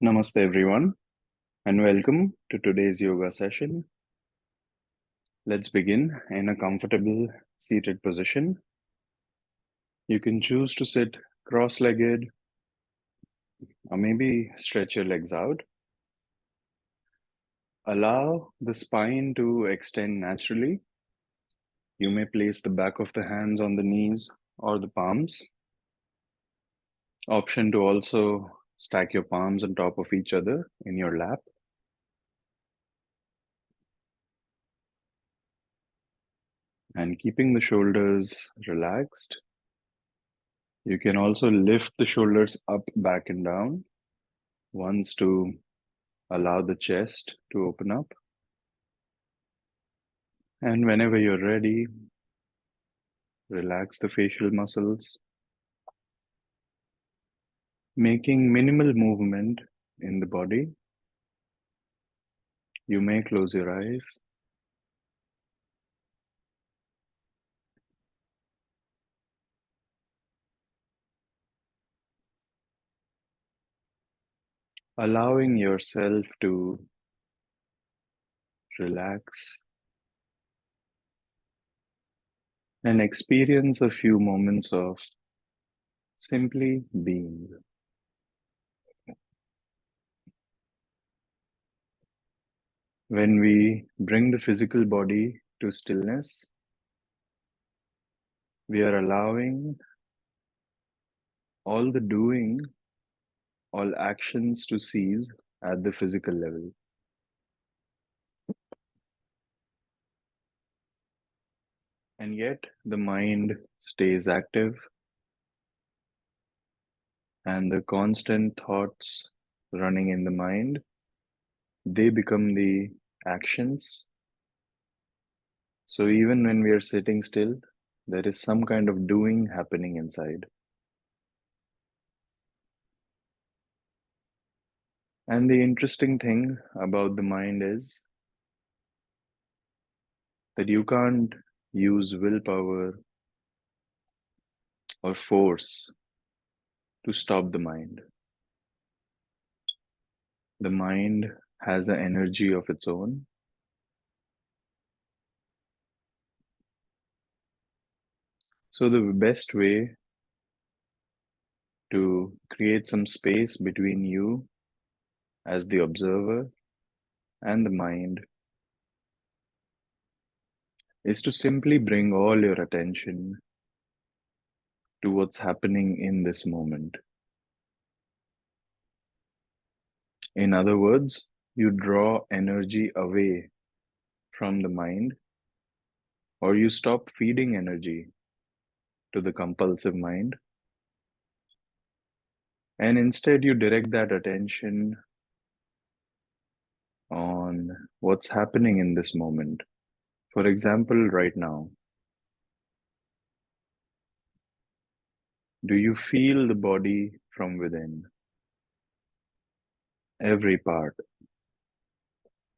Namaste, everyone, and welcome to today's yoga session. Let's begin in a comfortable seated position. You can choose to sit cross legged or maybe stretch your legs out. Allow the spine to extend naturally. You may place the back of the hands on the knees or the palms. Option to also stack your palms on top of each other in your lap. And keeping the shoulders relaxed. You can also lift the shoulders up, back, and down once to allow the chest to open up. And whenever you're ready, relax the facial muscles, making minimal movement in the body. You may close your eyes. Allowing yourself to relax and experience a few moments of simply being. When we bring the physical body to stillness, we are allowing all the doing, all actions to cease at the physical level. And yet the mind stays active, and the constant thoughts running in the mind, they become the actions. So even when we are sitting still, there is some kind of doing happening inside. And the interesting thing about the mind is that you can't use willpower or force to stop the mind. The mind has an energy of its own. So the best way to create some space between you as the observer and the mind is to simply bring all your attention to what's happening in this moment. In other words, you draw energy away from the mind, or you stop feeding energy to the compulsive mind, and instead you direct that attention on what's happening in this moment. For example, right now, do you feel the body from within? Every part,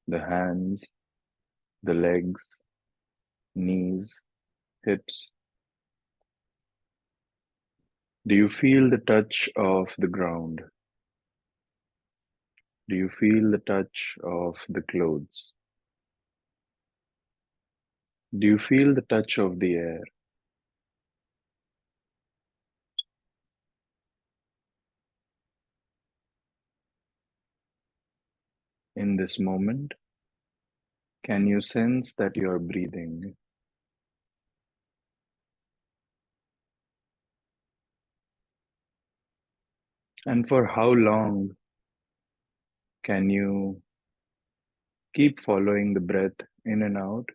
the hands, the legs, knees, hips. Do you feel the touch of the ground? Do you feel the touch of the clothes? Do you feel the touch of the air? In this moment, can you sense that you are breathing? And for how long can you keep following the breath in and out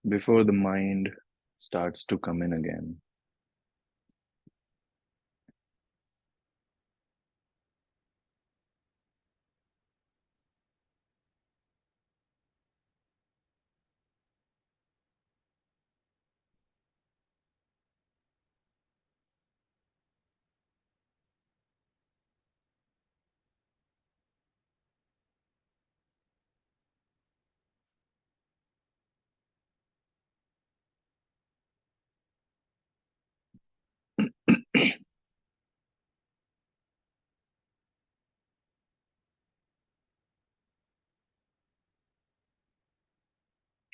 before the mind starts to come in again?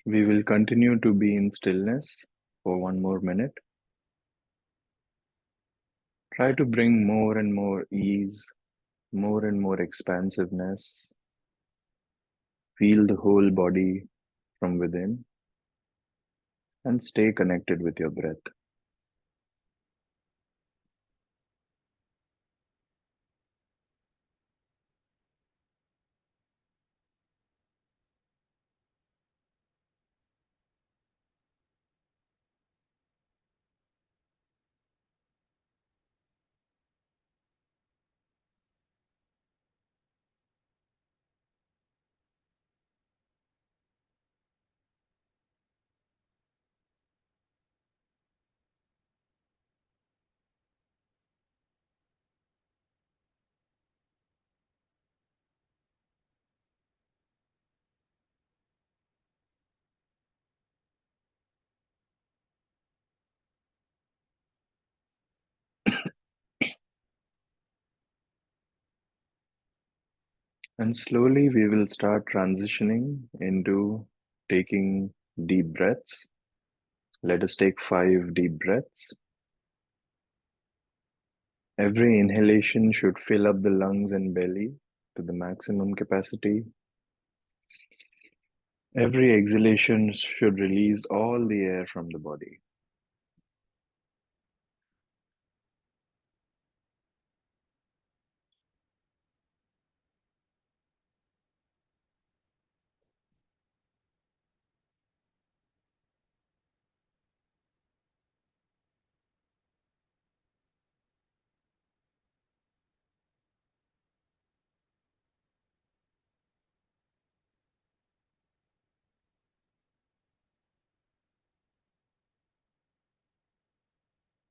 We will continue to be in stillness for one more minute. Try to bring more and more ease, more and more expansiveness. Feel the whole body from within and stay connected with your breath. And slowly we will start transitioning into taking deep breaths. Let us take 5 deep breaths. Every inhalation should fill up the lungs and belly to the maximum capacity. Every exhalation should release all the air from the body.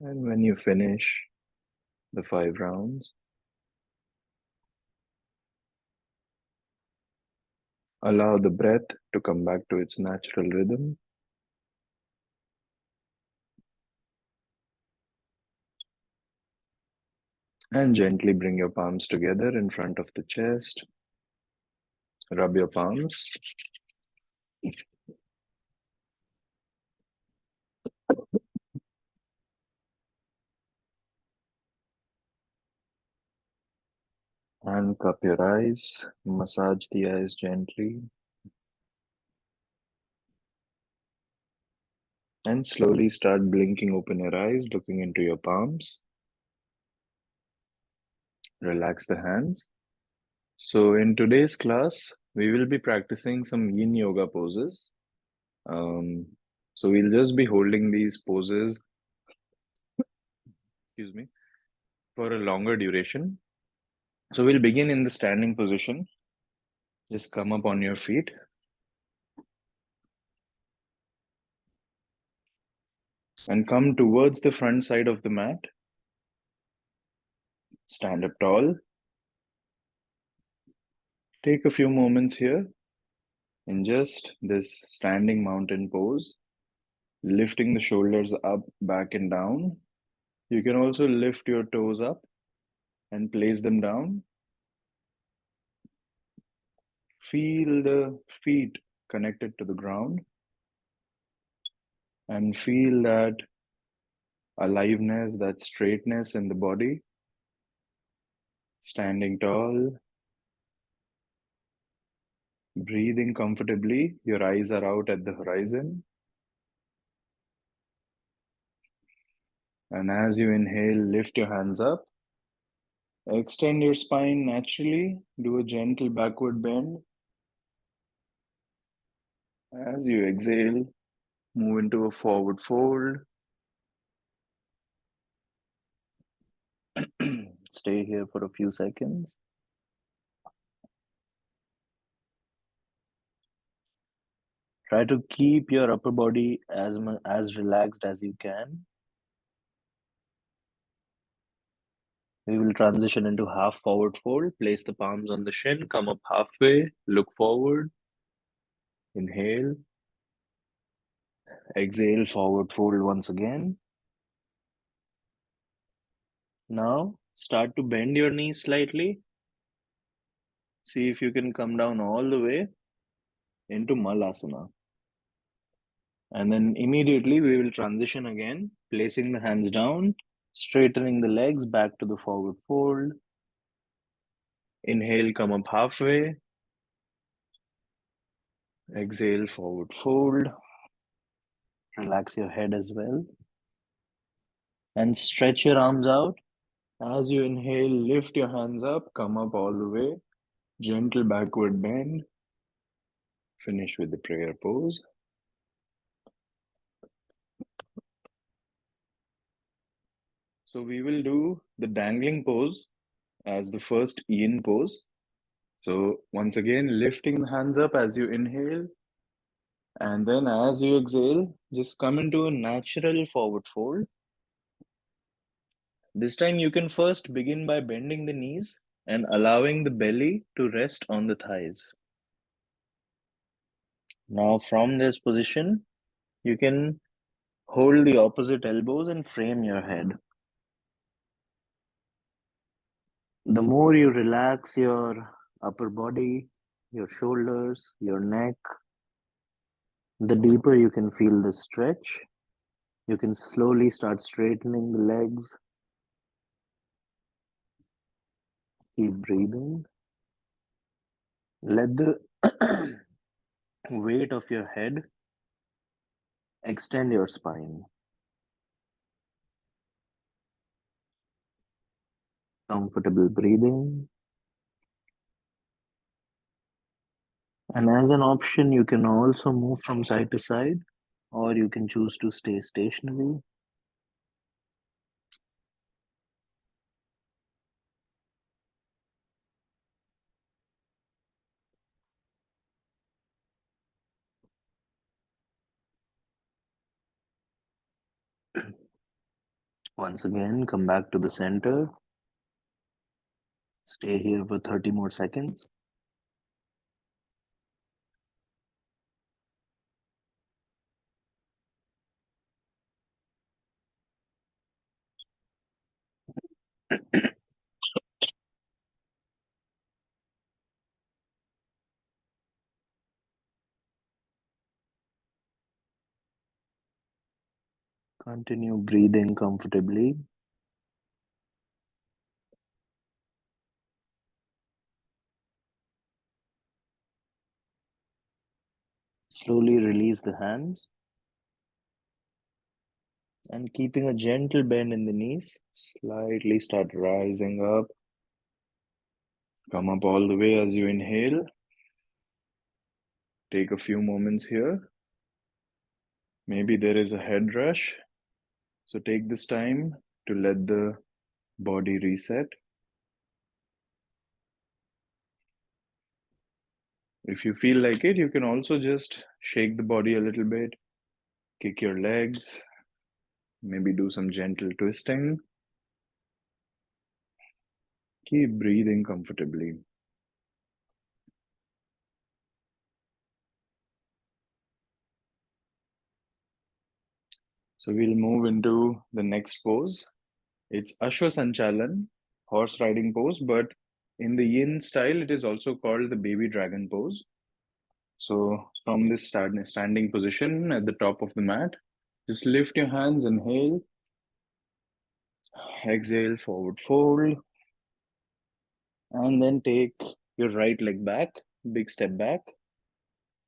And when you finish the 5 rounds, allow the breath to come back to its natural rhythm. And gently bring your palms together in front of the chest. Rub your palms. And cup your eyes. Massage the eyes gently. And slowly start blinking open your eyes, looking into your palms. Relax the hands. So, in today's class, we will be practicing some yin yoga poses. Um, so, we'll just be holding these poses, excuse me, for a longer duration. So, we'll begin in the standing position. Just come up on your feet. And come towards the front side of the mat. Stand up tall. Take a few moments here in just this standing mountain pose, lifting the shoulders up, back, and down. You can also lift your toes up and place them down. Feel the feet connected to the ground and feel that aliveness, that straightness in the body. Standing tall, breathing comfortably. Your eyes are out at the horizon. And as you inhale, lift your hands up. Extend your spine naturally. Do a gentle backward bend. As you exhale, move into a forward fold. Stay here for a few seconds. Try to keep your upper body as relaxed as you can. We will transition into half forward fold. Place the palms on the shin, come up halfway, look forward. Inhale. Exhale, forward fold once again. Now, start to bend your knees slightly. See if you can come down all the way into Malasana. And then immediately we will transition again, placing the hands down, straightening the legs back to the forward fold. Inhale, come up halfway. Exhale, forward fold. Relax your head as well. And stretch your arms out. As you inhale, lift your hands up, come up all the way. Gentle backward bend. Finish with the prayer pose. So we will do the dangling pose as the first yin pose. So once again, lifting the hands up as you inhale. And then as you exhale, just come into a natural forward fold. This time you can first begin by bending the knees and allowing the belly to rest on the thighs. Now from this position, you can hold the opposite elbows and frame your head. The more you relax your upper body, your shoulders, your neck, the deeper you can feel the stretch. You can slowly start straightening the legs. Keep breathing. Let the weight of your head extend your spine. Comfortable breathing. And as an option, you can also move from side to side, or you can choose to stay stationary. Once again, come back to the center. Stay here for 30 more seconds. Continue breathing comfortably. Slowly release the hands and keeping a gentle bend in the knees, slightly start rising up. Come up all the way as you inhale. Take a few moments here. Maybe there is a head rush. So take this time to let the body reset. If you feel like it, you can also just shake the body a little bit, kick your legs, maybe do some gentle twisting. Keep breathing comfortably. So we'll move into the next pose. It's Ashwa Sanchalan, horse riding pose, but in the yin style, it is also called the baby dragon pose. So from this standing position at the top of the mat, just lift your hands, inhale, exhale, forward fold, and then take your right leg back, big step back,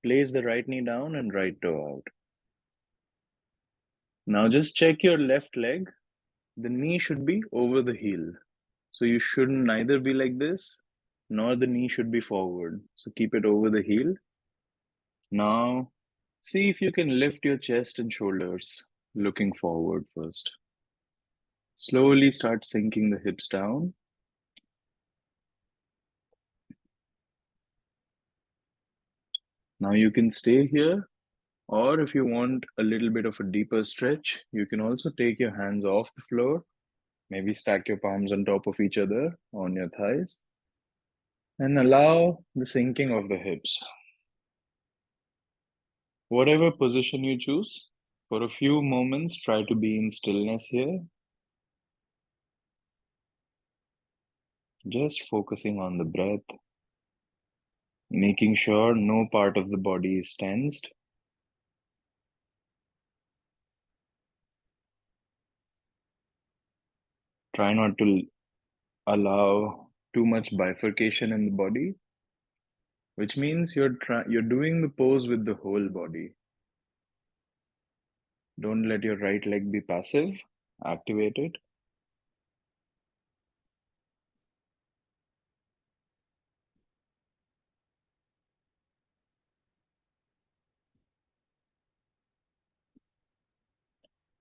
place the right knee down and right toe out. Now just check your left leg. The knee should be over the heel. So you shouldn't neither be like this, nor the knee should be forward. So keep it over the heel. Now, see if you can lift your chest and shoulders, looking forward first. Slowly start sinking the hips down. Now you can stay here, or if you want a little bit of a deeper stretch, you can also take your hands off the floor. Maybe stack your palms on top of each other on your thighs and allow the sinking of the hips. Whatever position you choose, for a few moments, try to be in stillness here. Just focusing on the breath, making sure no part of the body is tensed. Try not to allow too much bifurcation in the body, which means you're doing the pose with the whole body. Don't let your right leg be passive. Activate it.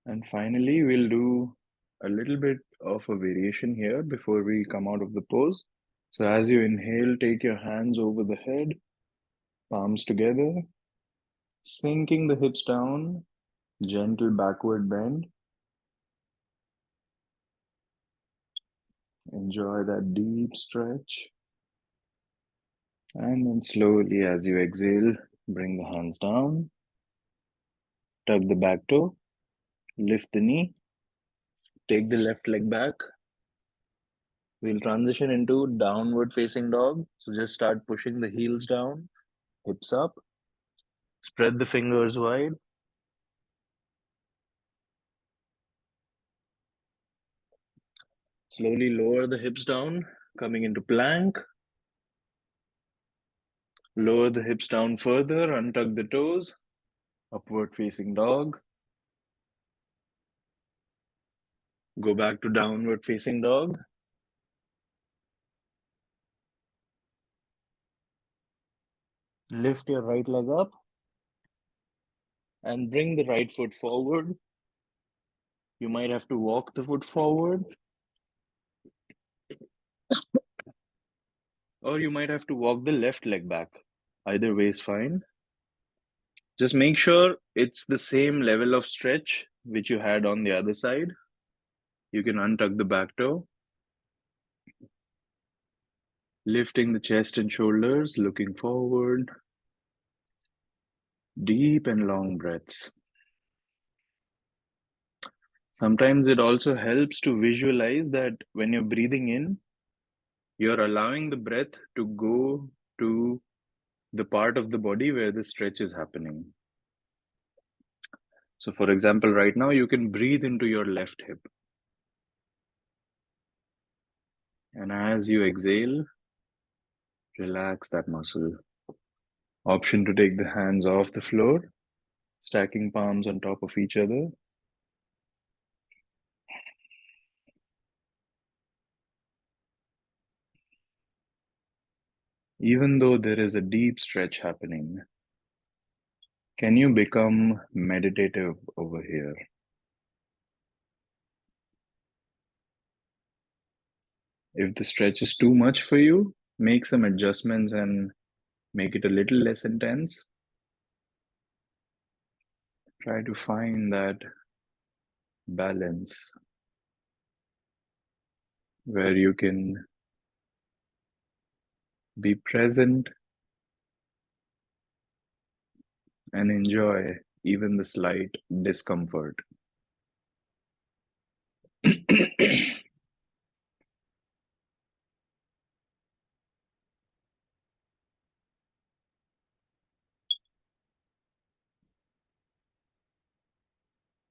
And finally, we'll do a little bit of a variation here before we come out of the pose. So as you inhale, take your hands over the head, palms together, sinking the hips down, gentle backward bend. Enjoy that deep stretch. And then slowly, as you exhale, bring the hands down, tug the back toe, lift the knee, take the left leg back. We'll transition into downward facing dog. So just start pushing the heels down, hips up, spread the fingers wide. Slowly lower the hips down, coming into plank. Lower the hips down further, untug the toes, upward facing dog. Go back to downward facing dog. Lift your right leg up and bring the right foot forward. You might have to walk the foot forward, or you might have to walk the left leg back. Either way is fine. Just make sure it's the same level of stretch which you had on the other side. You can untug the back toe. Lifting the chest and shoulders, looking forward. Deep and long breaths. Sometimes it also helps to visualize that when you're breathing in, you're allowing the breath to go to the part of the body where the stretch is happening. So, for example, right now you can breathe into your left hip. And as you exhale, relax that muscle. Option to take the hands off the floor, stacking palms on top of each other. Even though there is a deep stretch happening, can you become meditative over here? If the stretch is too much for you, make some adjustments and make it a little less intense. Try to find that balance where you can be present and enjoy even the slight discomfort.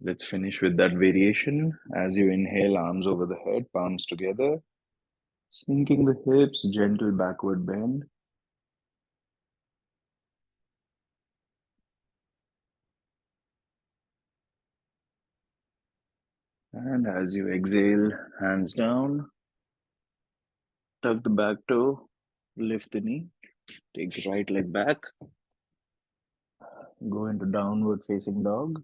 Let's finish with that variation. As you inhale, arms over the head, palms together, sinking the hips, gentle backward bend. And as you exhale, hands down, tuck the back toe, lift the knee, take the right leg back, go into downward facing dog.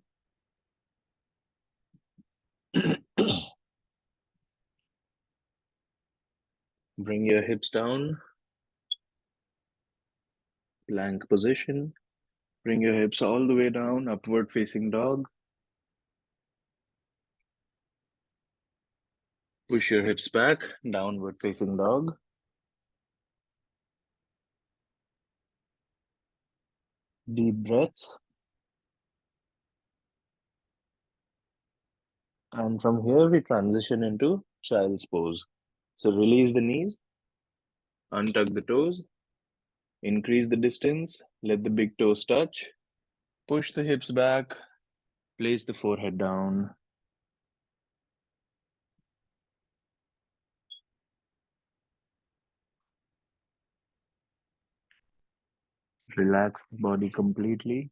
Bring your hips down, plank position. Bring your hips all the way down, upward facing dog. Push your hips back, downward facing dog. Deep breaths. And from here, we transition into child's pose. So release the knees, untug the toes, increase the distance, let the big toes touch, push the hips back, place the forehead down. Relax the body completely.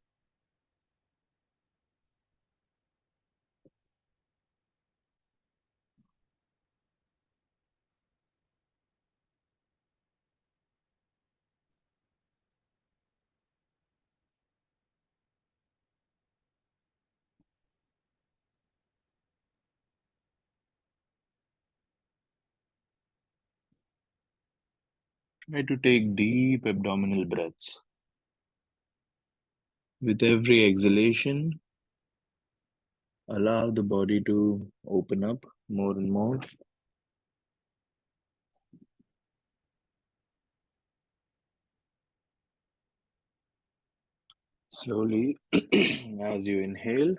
Try to take deep abdominal breaths. With every exhalation, allow the body to open up more and more. Slowly, as you inhale,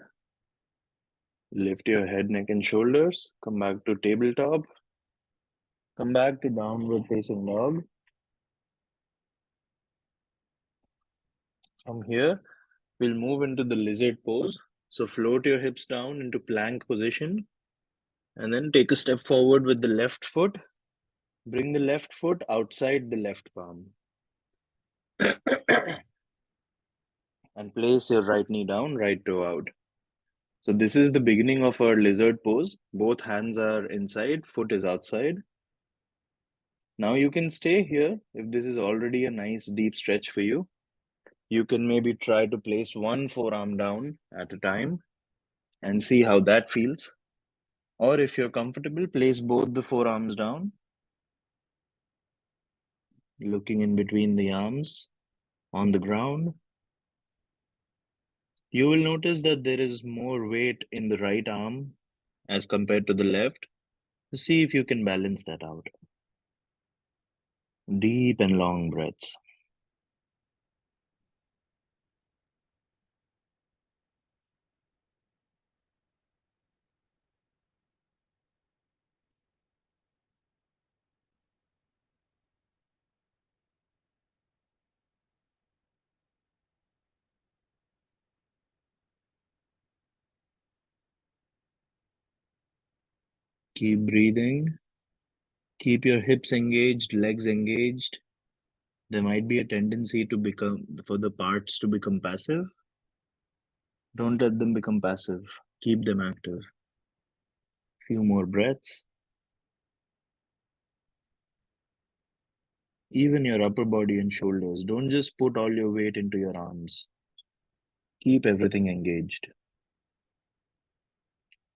lift your head, neck, and shoulders. Come back to tabletop. Come back to downward facing dog. From here, we'll move into the lizard pose. So float your hips down into plank position and then take a step forward with the left foot. Bring the left foot outside the left palm and place your right knee down, right toe out. So this is the beginning of our lizard pose. Both hands are inside, foot is outside. Now you can stay here if this is already a nice deep stretch for you. You can maybe try to place one forearm down at a time and see how that feels. Or if you're comfortable, place both the forearms down, looking in between the arms on the ground. You will notice that there is more weight in the right arm as compared to the left. See if you can balance that out. Deep and long breaths. Keep breathing. Keep your hips engaged, legs engaged. There might be a tendency to become for the parts to become passive. Don't let them become passive. Keep them active. Few more breaths. Even your upper body and shoulders. Don't just put all your weight into your arms. Keep everything engaged.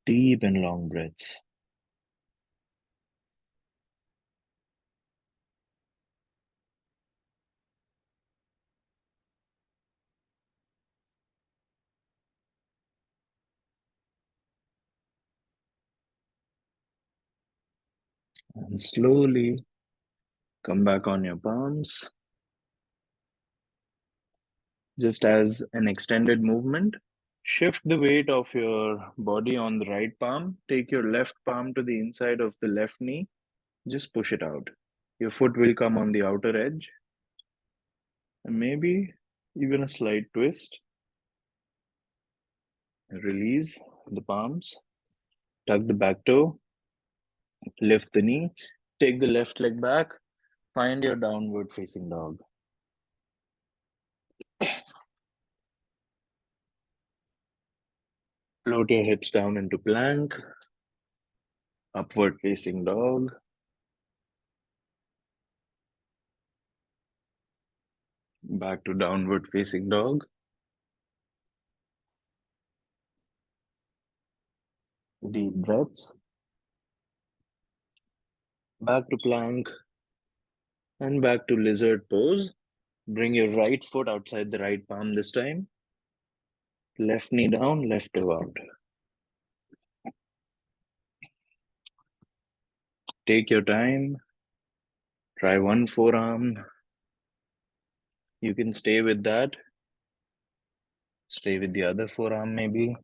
Deep and long breaths. And slowly come back on your palms. Just as an extended movement. Shift the weight of your body on the right palm. Take your left palm to the inside of the left knee. Just push it out. Your foot will come on the outer edge. And maybe even a slight twist. Release the palms. Tuck the back toe. Lift the knee. Take the left leg back. Find your downward facing dog. Float your hips down into plank. Upward facing dog. Back to downward facing dog. Deep breaths. Back to plank. And back to lizard pose. Bring your right foot outside the right palm this time. Left knee down, left toe out. Take your time. Try one forearm. You can stay with that. Stay with the other forearm maybe.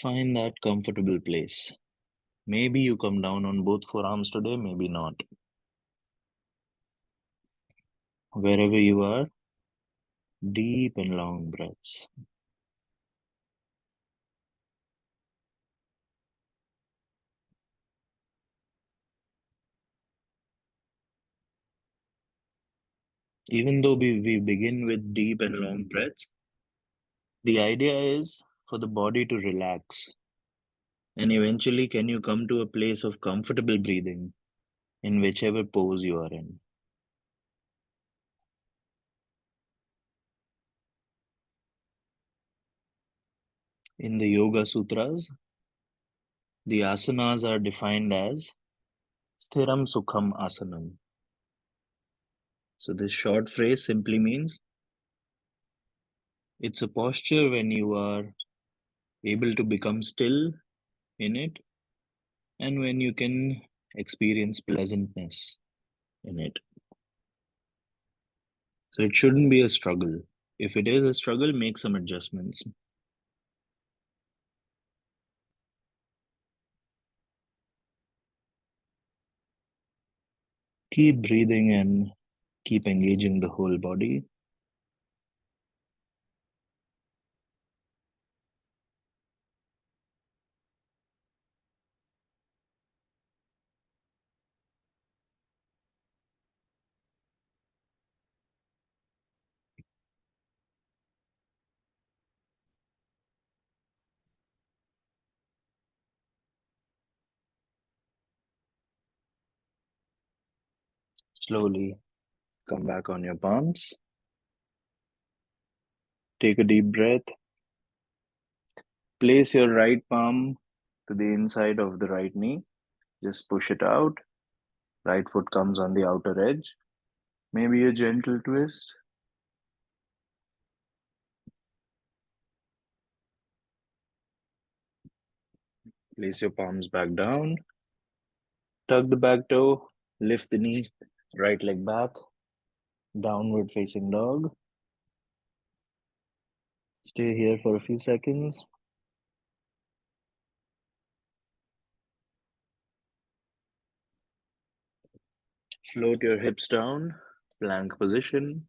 Find that comfortable place. Maybe you come down on both forearms today, maybe not. Wherever you are, deep and long breaths. Even though we begin with deep and long breaths, the idea is for the body to relax. And eventually, can you come to a place of comfortable breathing in whichever pose you are in? In the Yoga Sutras, the asanas are defined as Sthiram Sukham Asanam. So, this short phrase simply means it's a posture when you are able to become still in it and when you can experience pleasantness in it. So, it shouldn't be a struggle. If it is a struggle, make some adjustments. Keep breathing and keep engaging the whole body. Slowly come back on your palms. Take a deep breath. Place your right palm to the inside of the right knee. Just push it out. Right foot comes on the outer edge. Maybe a gentle twist. Place your palms back down. Tuck the back toe. Lift the knee. Right leg back. Downward facing dog. Stay here for a few seconds. Float your hips down. Plank position.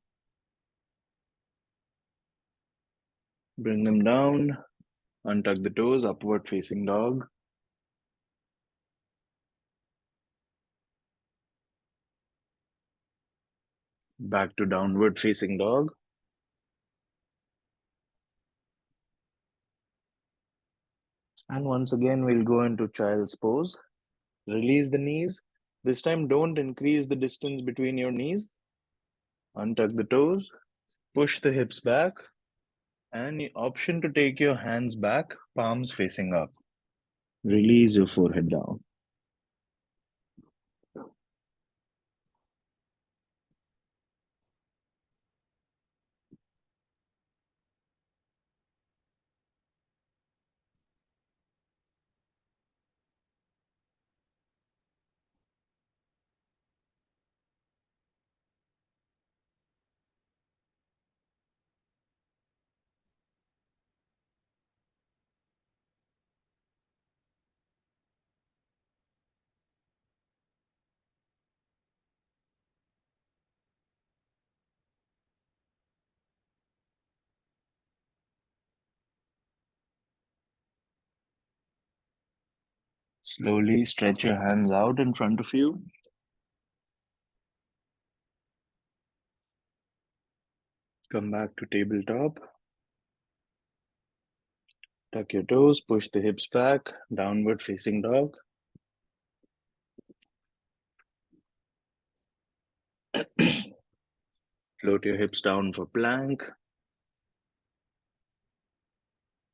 Bring them down. Untuck the toes. Upward facing dog. Back to downward facing dog. And once again, we'll go into child's pose. Release the knees. This time, don't increase the distance between your knees. Untuck the toes. Push the hips back. And the option to take your hands back, palms facing up. Release your forehead down. Slowly stretch your hands out in front of you. Come back to tabletop. Tuck your toes, push the hips back, downward facing dog. Float your hips down for plank.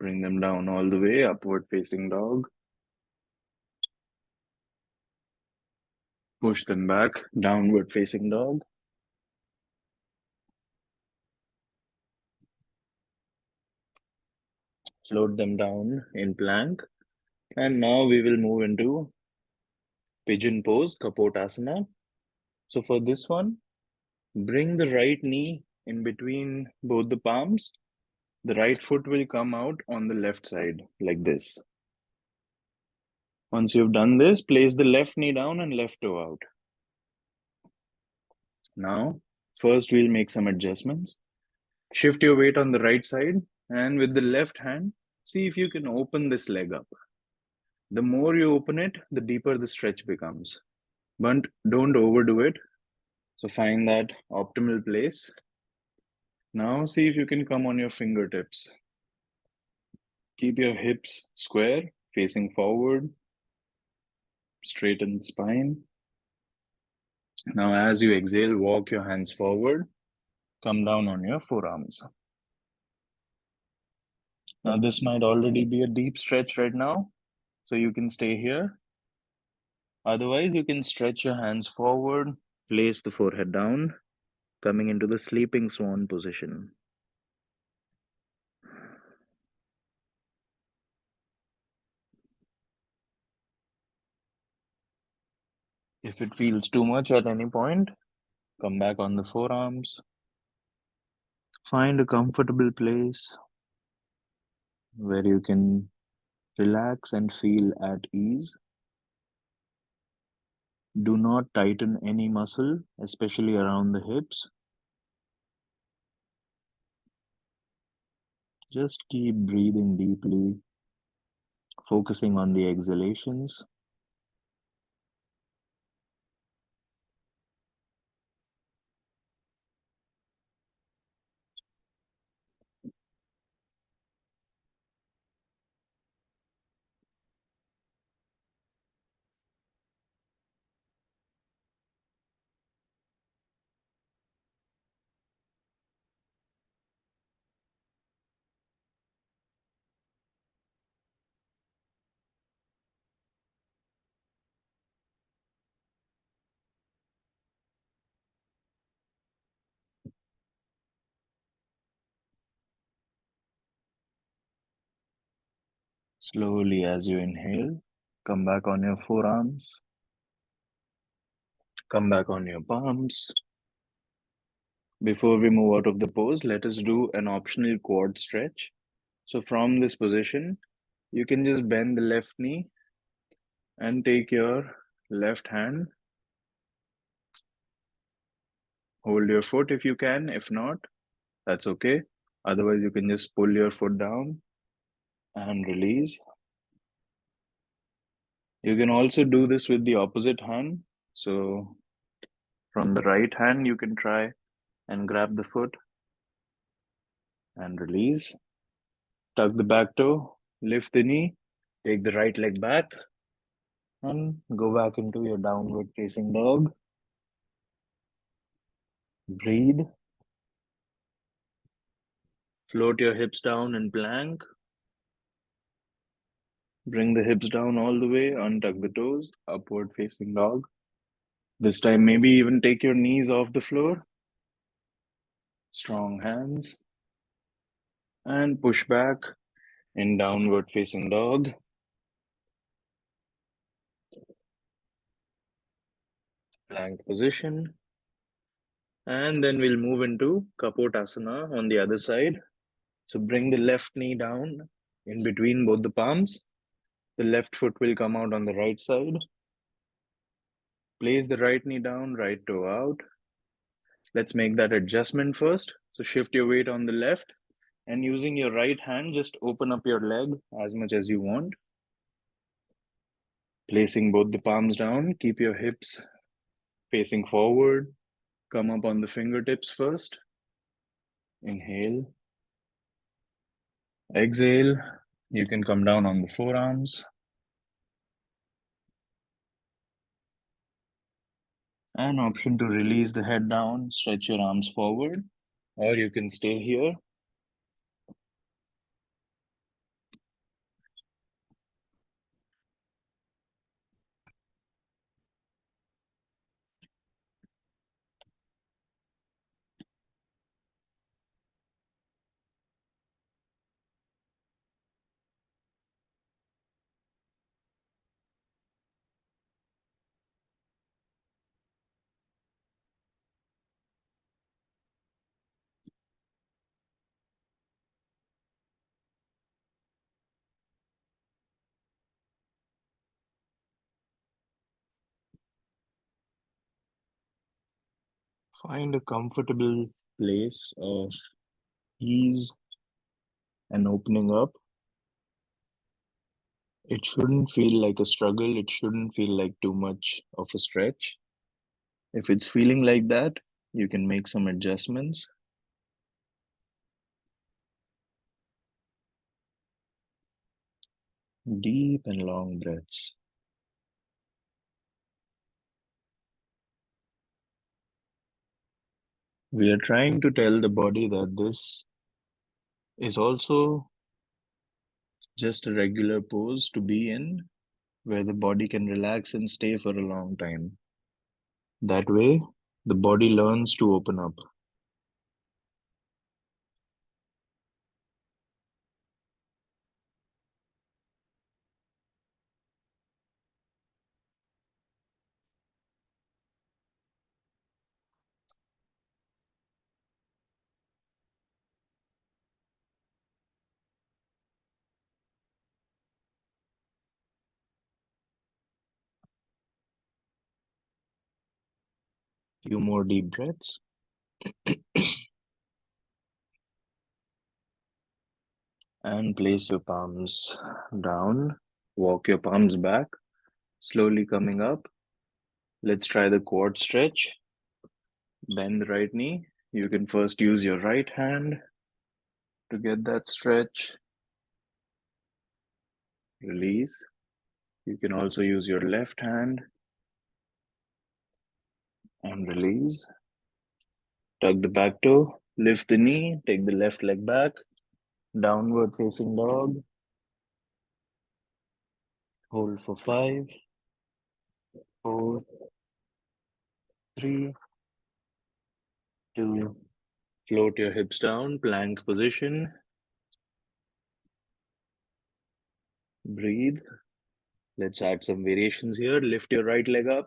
Bring them down all the way, upward facing dog. Push them back, downward facing dog. Float them down in plank. And now we will move into pigeon pose, Kapotasana. So for this one, bring the right knee in between both the palms. The right foot will come out on the left side like this. Once you've done this, place the left knee down and left toe out. Now, first we'll make some adjustments. Shift your weight on the right side and with the left hand, see if you can open this leg up. The more you open it, the deeper the stretch becomes. But don't overdo it. So find that optimal place. Now see if you can come on your fingertips. Keep your hips square, facing forward, straighten the spine. Now as you exhale, walk your hands forward, come down on your forearms. Now this might already be a deep stretch right now, so you can stay here. Otherwise, you can stretch your hands forward, place the forehead down, coming into the sleeping swan position. If it feels too much at any point, come back on the forearms. Find a comfortable place where you can relax and feel at ease. Do not tighten any muscle, especially around the hips. Just keep breathing deeply, focusing on the exhalations. Slowly, as you inhale, come back on your forearms, come back on your palms. Before we move out of the pose, let us do an optional quad stretch. So, from this position, you can just bend the left knee and take your left hand. Hold your foot if you can. If not, that's okay. Otherwise, you can just pull your foot down and release. You can also do this with the opposite hand. So, from the right hand, you can try and grab the foot and release. Tuck the back toe, lift the knee, take the right leg back, and go back into your downward facing dog. Breathe. Float your hips down in plank. Bring the hips down all the way, untuck the toes, upward facing dog. This time, maybe even take your knees off the floor. Strong hands. And push back in downward facing dog. Plank position. And then we'll move into Kapotasana on the other side. So bring the left knee down in between both the palms. The left foot will come out on the right side. Place the right knee down, right toe out. Let's make that adjustment first. So shift your weight on the left and using your right hand, just open up your leg as much as you want. Placing both the palms down, keep your hips facing forward. Come up on the fingertips first. Inhale. Exhale. You can come down on the forearms. An option to release the head down, stretch your arms forward, or you can stay here. Find a comfortable place of ease and opening up. It shouldn't feel like a struggle. It shouldn't feel like too much of a stretch. If it's feeling like that, you can make some adjustments. Deep and long breaths. We are trying to tell the body that this is also just a regular pose to be in, where the body can relax and stay for a long time. That way, the body learns to open up. Few more deep breaths. And place your palms down. Walk your palms back, slowly coming up. Let's try the quad stretch. Bend the right knee. You can first use your right hand to get that stretch. Release. You can also use your left hand and release. Tuck the back toe. Lift the knee. Take the left leg back. Downward facing dog. Hold for 5, 4, 3, 2. Float your hips down. Plank position. Breathe. Let's add some variations here. Lift your right leg up.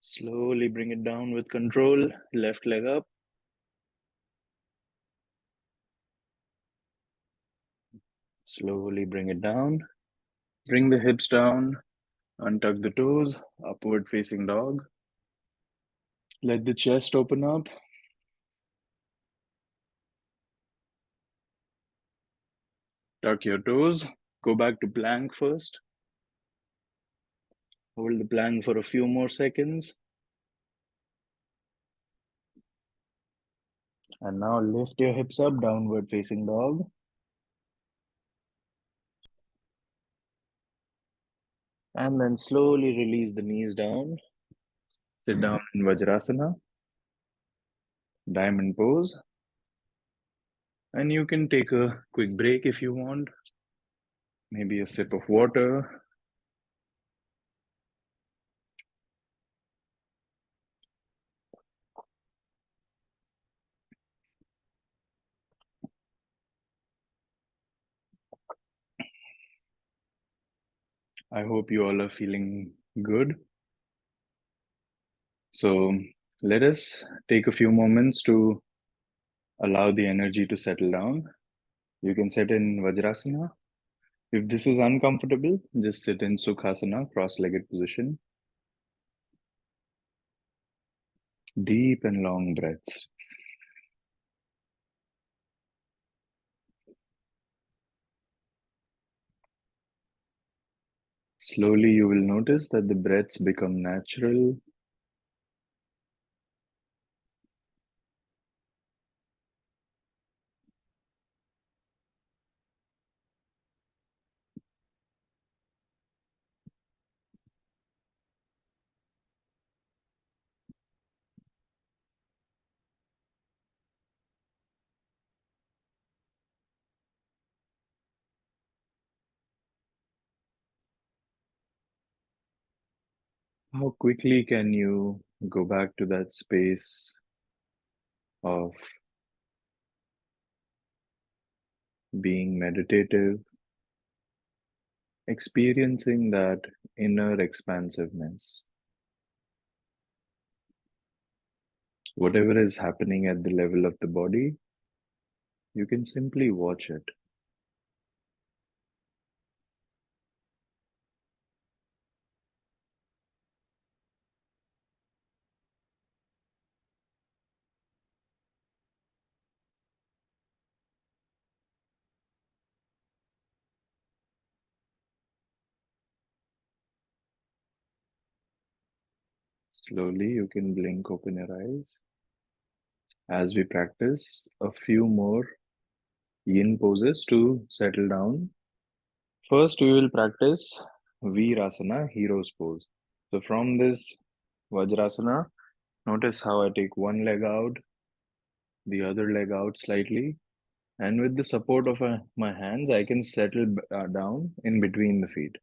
Slowly bring it down with control. Left leg up. Slowly bring it down. Bring the hips down. Untuck the toes. Upward facing dog. Let the chest open up. Tuck your toes. Go back to plank first. Hold the plank for a few more seconds. And now lift your hips up. Downward facing dog. And then slowly release the knees down. Sit down in Vajrasana. Diamond pose. And you can take a quick break if you want. Maybe a sip of water. I hope you all are feeling good. So let us take a few moments to allow the energy to settle down. You can sit in Vajrasana. If this is uncomfortable, just sit in Sukhasana, cross-legged position. Deep and long breaths. Slowly, you will notice that the breaths become natural. How quickly can you go back to that space of being meditative, experiencing that inner expansiveness? Whatever is happening at the level of the body, you can simply watch it. Slowly, you can blink open your eyes as we practice a few more yin poses to settle down. First, we will practice Virasana, hero's pose. So, from this Vajrasana, notice how I take one leg out, the other leg out slightly, and with the support of my hands, I can settle down in between the feet.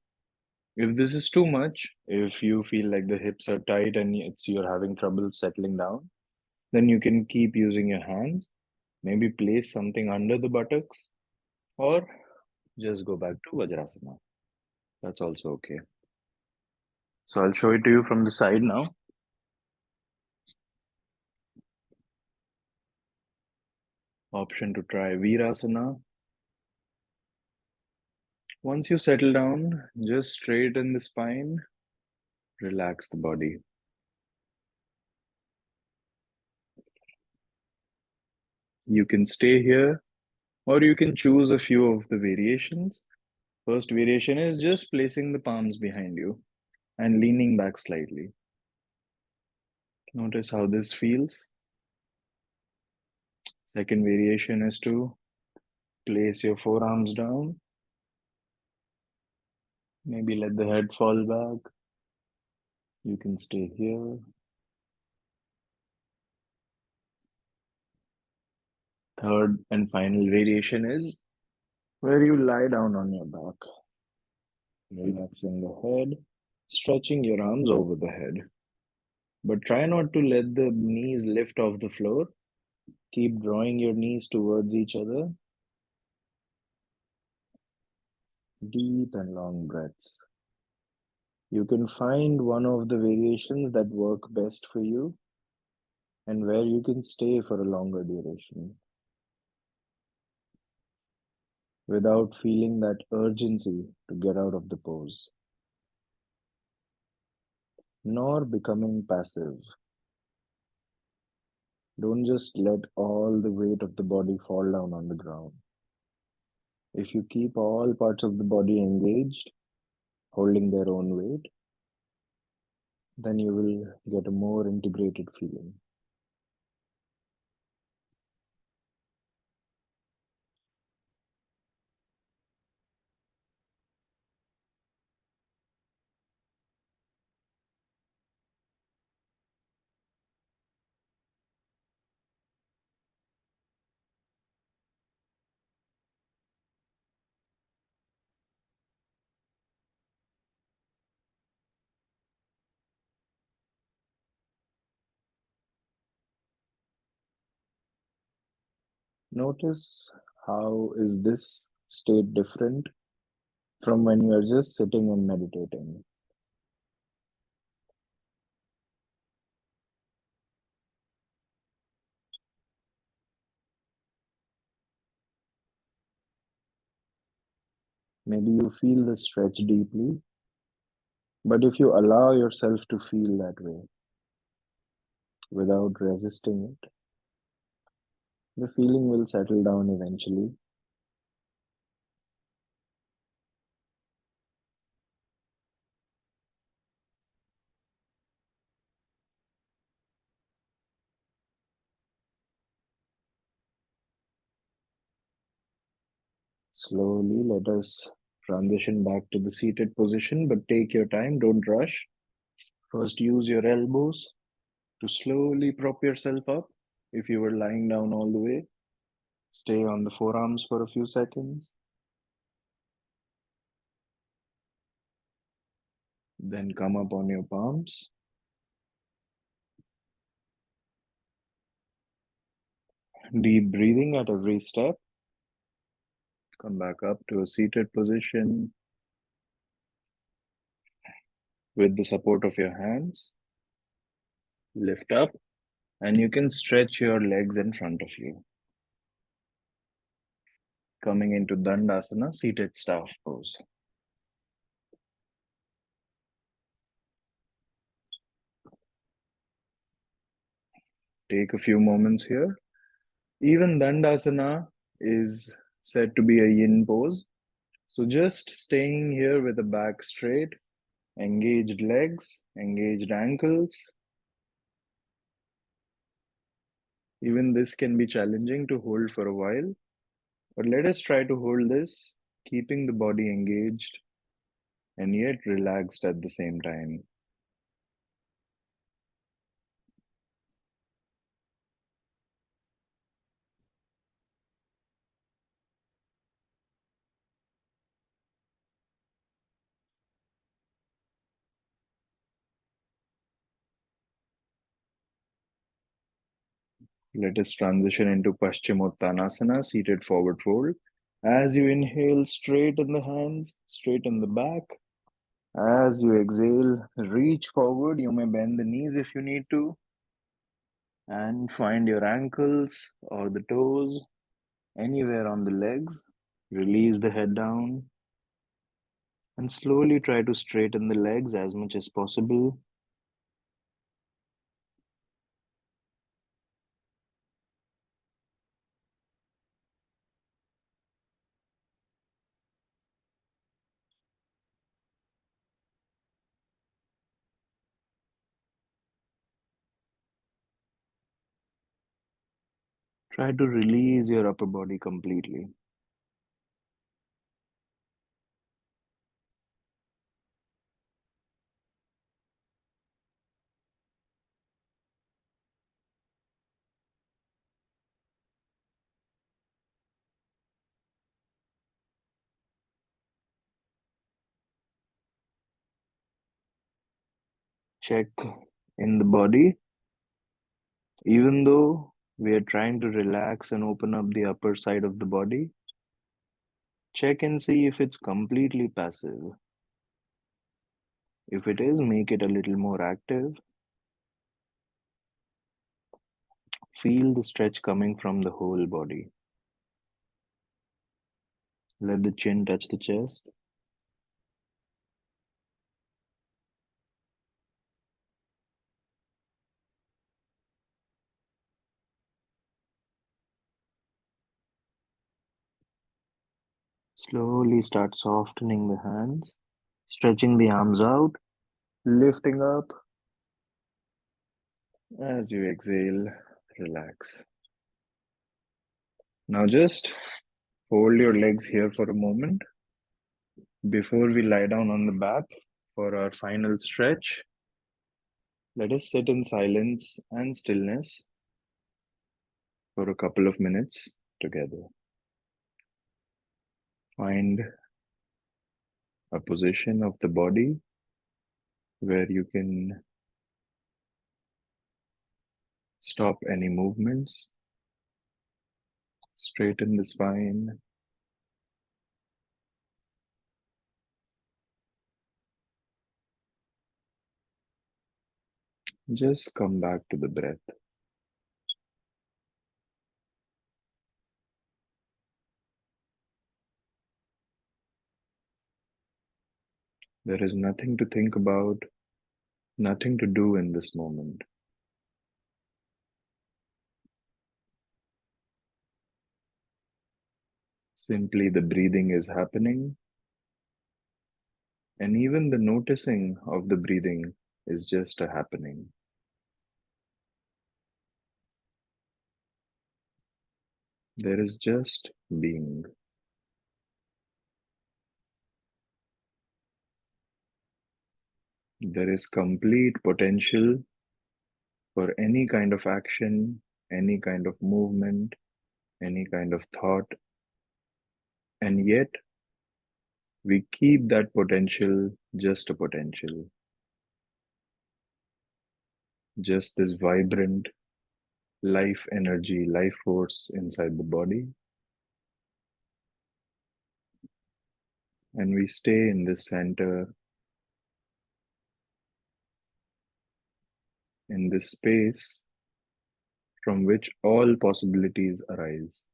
If this is too much, if you feel like the hips are tight and you're having trouble settling down, then you can keep using your hands. Maybe place something under the buttocks or just go back to Vajrasana. That's also okay. So I'll show it to you from the side now. Option to try Virasana. Once you settle down, just straighten the spine, relax the body. You can stay here or you can choose a few of the variations. First variation is just placing the palms behind you and leaning back slightly. Notice how this feels. Second variation is to place your forearms down. Maybe let the head fall back. You can stay here. Third and final variation is where you lie down on your back, relaxing the head, stretching your arms over the head. But try not to let the knees lift off the floor. Keep drawing your knees towards each other. Deep and long breaths. You can find one of the variations that work best for you and where you can stay for a longer duration without feeling that urgency to get out of the pose, nor becoming passive. Don't just let all the weight of the body fall down on the ground. If you keep all parts of the body engaged, holding their own weight, then you will get a more integrated feeling. Notice how is this state different from when you are just sitting and meditating. Maybe you feel the stretch deeply, but if you allow yourself to feel that way without resisting it, the feeling will settle down eventually. Slowly, let us transition back to the seated position, but take your time, don't rush. First, use your elbows to slowly prop yourself up. If you were lying down all the way, stay on the forearms for a few seconds. Then come up on your palms. Deep breathing at every step. Come back up to a seated position with the support of your hands. Lift up and you can stretch your legs in front of you. Coming into Dandasana, seated staff pose. Take a few moments here. Even Dandasana is said to be a yin pose. So just staying here with the back straight, engaged legs, engaged ankles, Even this can be challenging to hold for a while, but let us try to hold this, keeping the body engaged and yet relaxed at the same time. Let us transition into Paschimottanasana, seated forward fold. As you inhale, straighten the hands, straighten the back. As you exhale, reach forward. You may bend the knees if you need to, and find your ankles or the toes anywhere on the legs. Release the head down and slowly try to straighten the legs as much as possible. Try to release your upper body completely. Check in the body. Even though we are trying to relax and open up the upper side of the body, check and see if it's completely passive. If it is, make it a little more active. Feel the stretch coming from the whole body. Let the chin touch the chest. Slowly start softening the hands, stretching the arms out, lifting up. As you exhale, relax. Now just hold your legs here for a moment before we lie down on the back for our final stretch. Let us sit in silence and stillness for a couple of minutes together. Find a position of the body where you can stop any movements, straighten the spine, just come back to the breath. There is nothing to think about, nothing to do in this moment. Simply the breathing is happening, and even the noticing of the breathing is just a happening. There is just being. There is complete potential for any kind of action, any kind of movement, any kind of thought, and yet we keep that potential just a potential, just this vibrant life energy, life force inside the body. And we stay in this center, in this space from which all possibilities arise.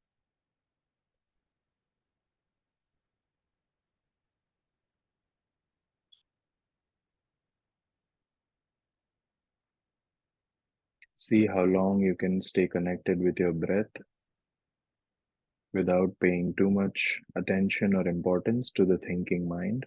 See how long you can stay connected with your breath without paying too much attention or importance to the thinking mind.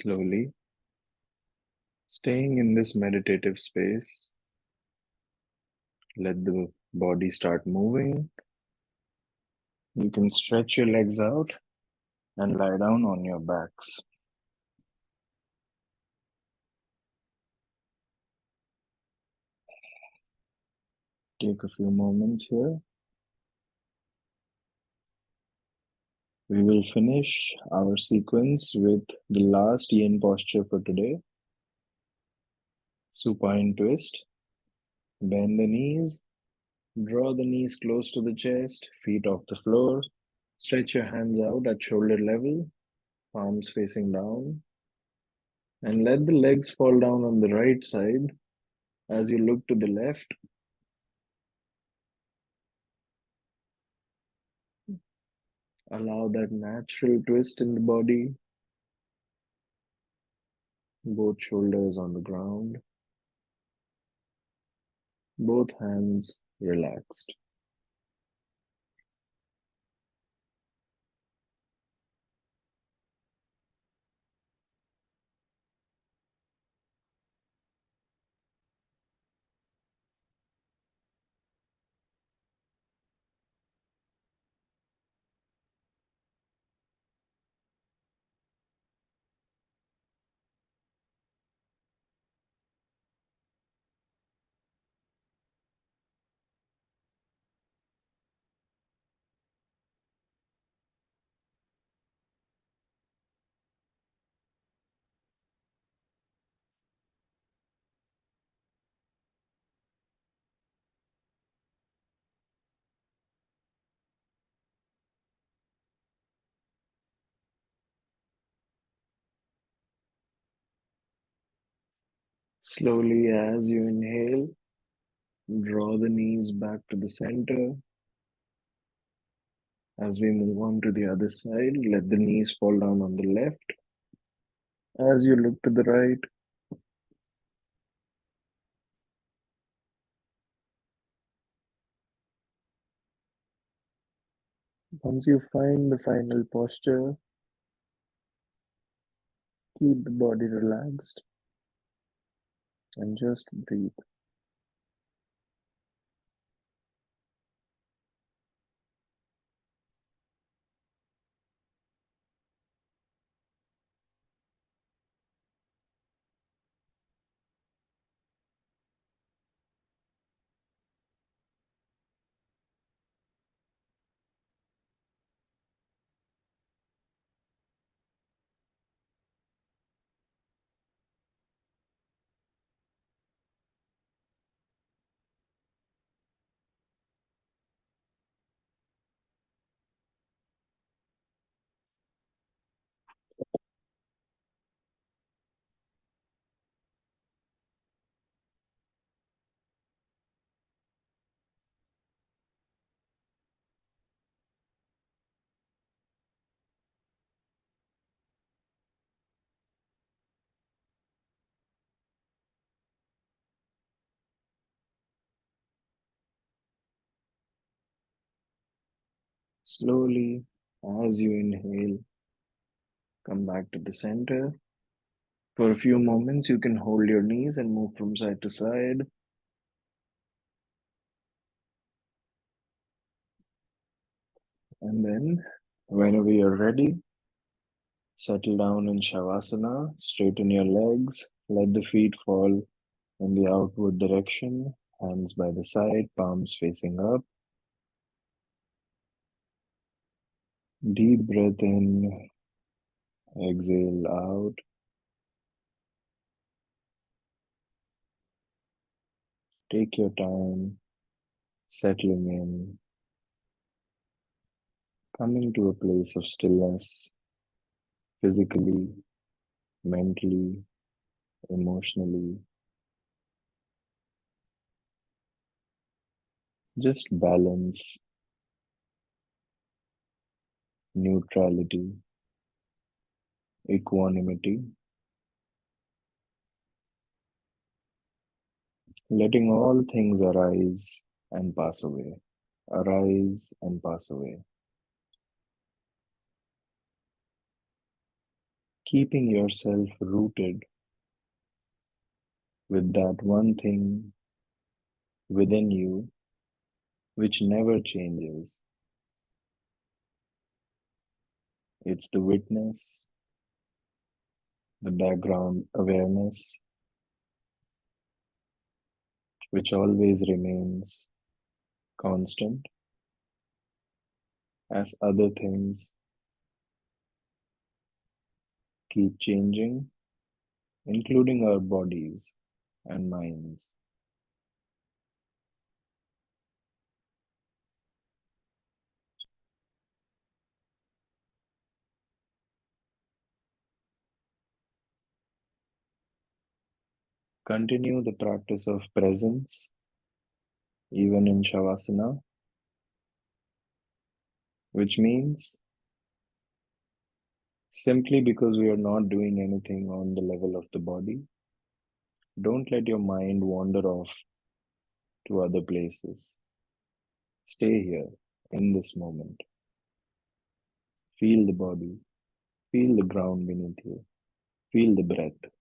Slowly, staying in this meditative space, let the body start moving. You can stretch your legs out and lie down on your backs. Take a few moments here. We will finish our sequence with the last yin posture for today. Supine twist. Bend the knees. Draw the knees close to the chest, feet off the floor. Stretch your hands out at shoulder level, palms facing down. And let the legs fall down on the right side as you look to the left. Allow that natural twist in the body. Both shoulders on the ground. Both hands relaxed. Slowly, as you inhale, draw the knees back to the center. As we move on to the other side, let the knees fall down on the left. As you look to the right, once you find the final posture, keep the body relaxed and just breathe. Slowly, as you inhale, come back to the center. For a few moments, you can hold your knees and move from side to side. And then, whenever you're ready, settle down in Shavasana, straighten your legs, let the feet fall in the outward direction, hands by the side, palms facing up. Deep breath in, exhale out. Take your time, settling in, coming to a place of stillness, physically, mentally, emotionally. Just balance, neutrality, equanimity, letting all things arise and pass away, arise and pass away. keeping yourself rooted with that one thing within you which never changes. It's the witness, the background awareness, which always remains constant as other things keep changing, including our bodies and minds. Continue the practice of presence even in Shavasana, which means simply because we are not doing anything on the level of the body, don't let your mind wander off to other places. Stay here in this moment. Feel the body, feel the ground beneath you, feel the breath.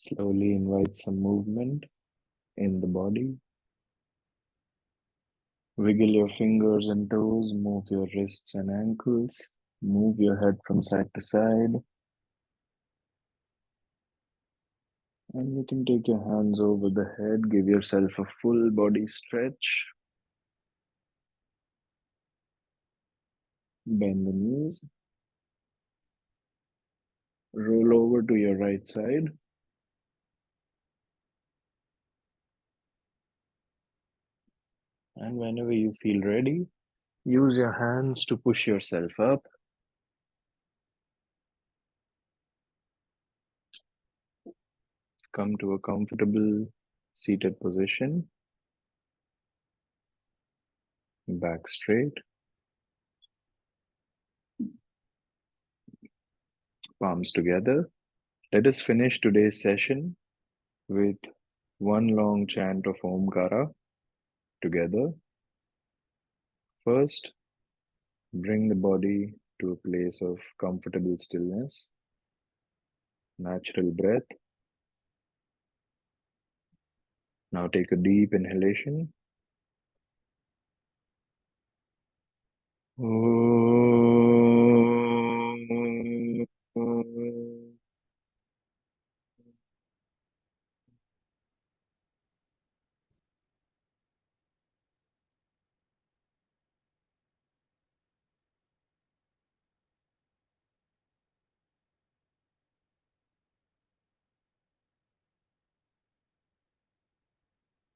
Slowly invite some movement in the body. Wiggle your fingers and toes, move your wrists and ankles, move your head from side to side. And you can take your hands over the head, give yourself a full body stretch. Bend the knees. Roll over to your right side. And whenever you feel ready, use your hands to push yourself up. Come to a comfortable seated position. Back straight. Palms together. Let us finish today's session with one long chant of Omkara together. First, bring the body to a place of comfortable stillness, natural breath. Now take a deep inhalation.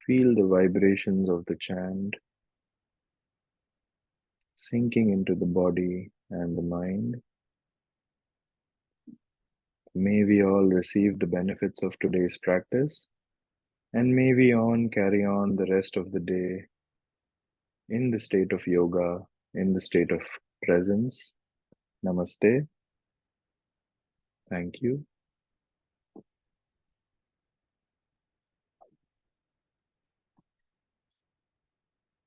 Feel the vibrations of the chant sinking into the body and the mind. May we all receive the benefits of today's practice, and may we all carry on the rest of the day in the state of yoga, in the state of presence. Namaste. Thank you.